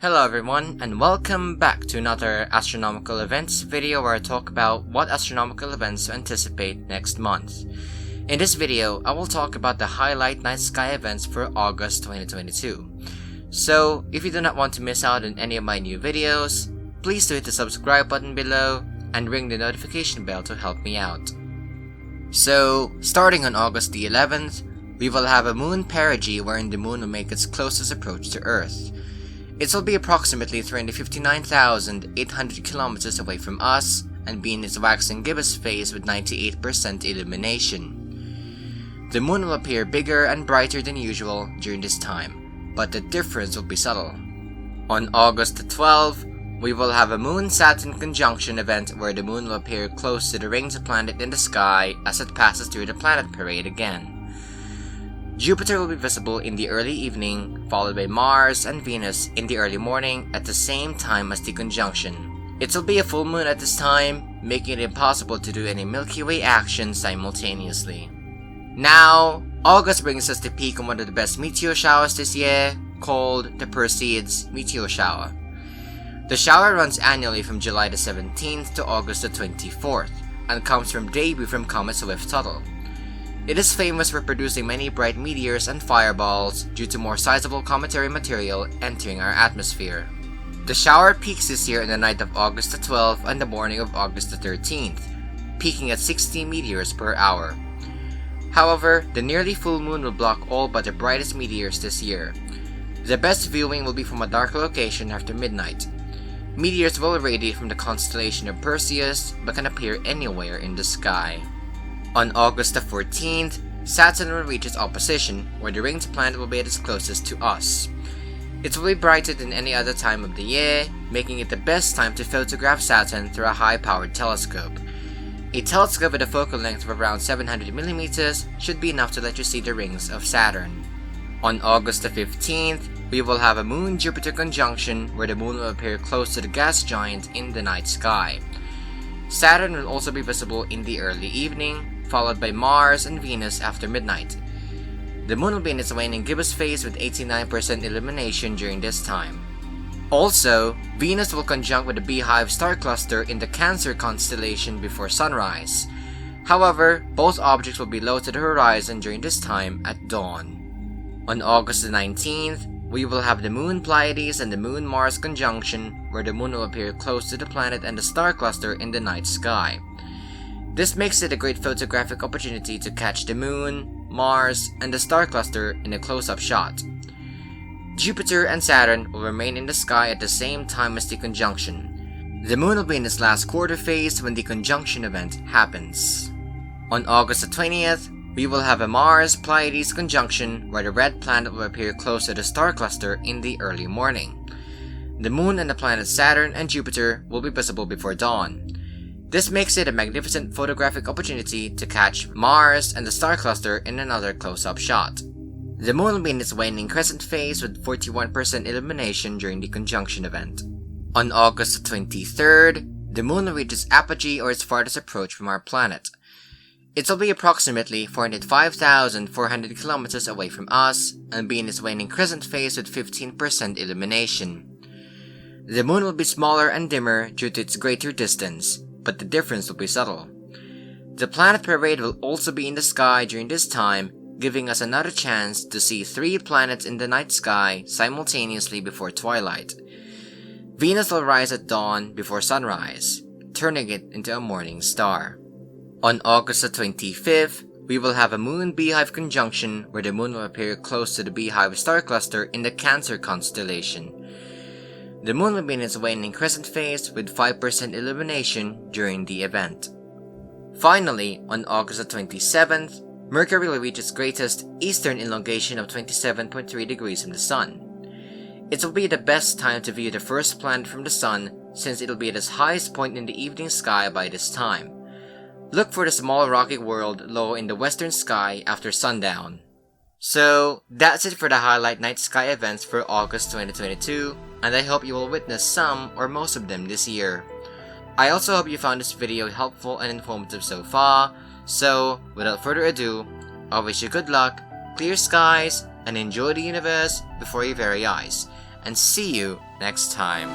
Hello everyone, and welcome back to another astronomical events video where I talk about what astronomical events to anticipate next month. In this video, I will talk about the highlight night sky events for August 2022. So, if you do not want to miss out on any of my new videos, please do hit the subscribe button below and ring the notification bell to help me out. So, starting on August the 11th, we will have a Moon-Perigee wherein the moon will make its closest approach to Earth. It will be approximately 359,800 kilometers away from us and be in its waxing gibbous phase with 98% illumination. The moon will appear bigger and brighter than usual during this time, but the difference will be subtle. On August the 12th, we will have a Moon-Saturn conjunction event where the moon will appear close to the rings planet in the sky as it passes through the planet parade again. Jupiter will be visible in the early evening, followed by Mars and Venus in the early morning at the same time as the conjunction. It will be a full moon at this time, making it impossible to do any Milky Way action simultaneously. Now, August brings us the peak of one of the best meteor showers this year, called the Perseids Meteor Shower. The shower runs annually from July the 17th to August the 24th, and comes from debris from comet Swift-Tuttle. It is famous for producing many bright meteors and fireballs due to more sizable cometary material entering our atmosphere. The shower peaks this year on the night of August the 12th and the morning of August the 13th, peaking at 60 meteors per hour. However, the nearly full moon will block all but the brightest meteors this year. The best viewing will be from a dark location after midnight. Meteors will radiate from the constellation of Perseids but can appear anywhere in the sky. On August the 14th, Saturn will reach its opposition, where the ringed planet will be at its closest to us. It will be brighter than any other time of the year, making it the best time to photograph Saturn through a high-powered telescope. A telescope with a focal length of around 700mm should be enough to let you see the rings of Saturn. On August the 15th, we will have a Moon-Jupiter conjunction where the moon will appear close to the gas giant in the night sky. Saturn will also be visible in the early evening, followed by Mars and Venus after midnight. The moon will be in its waning gibbous phase with 89% illumination during this time. Also, Venus will conjunct with the Beehive star cluster in the Cancer constellation before sunrise. However, both objects will be low to the horizon during this time at dawn. On August the 19th, we will have the Moon-Pleiades and the Moon-Mars conjunction where the moon will appear close to the planet and the star cluster in the night sky. This makes it a great photographic opportunity to catch the moon, Mars, and the star cluster in a close-up shot. Jupiter and Saturn will remain in the sky at the same time as the conjunction. The moon will be in its last quarter phase when the conjunction event happens. On August the 20th, we will have a Mars-Pleiades conjunction where the red planet will appear close to the star cluster in the early morning. The moon and the planets Saturn and Jupiter will be visible before dawn. This makes it a magnificent photographic opportunity to catch Mars and the star cluster in another close-up shot. The moon will be in its waning crescent phase with 41% illumination during the conjunction event. On August 23rd, the moon will reach its apogee or its farthest approach from our planet. It will be approximately 405,400 kilometers away from us and be in its waning crescent phase with 15% illumination. The moon will be smaller and dimmer due to its greater distance, but the difference will be subtle. The planet parade will also be in the sky during this time, giving us another chance to see 3 planets in the night sky simultaneously before twilight. Venus will rise at dawn before sunrise, turning it into a morning star. On August the 25th, we will have a Moon-Beehive conjunction where the moon will appear close to the Beehive star cluster in the Cancer constellation. The moon will be in its waning crescent phase with 5% illumination during the event. Finally, on August the 27th, Mercury will reach its greatest eastern elongation of 27.3 degrees from the Sun. It will be the best time to view the first planet from the Sun since it will be at its highest point in the evening sky by this time. Look for the small rocky world low in the western sky after sundown. So, that's it for the highlight night sky events for August 2022, and I hope you will witness some or most of them this year. I also hope you found this video helpful and informative so far, so without further ado, I wish you good luck, clear skies, and enjoy the universe before your very eyes, and see you next time.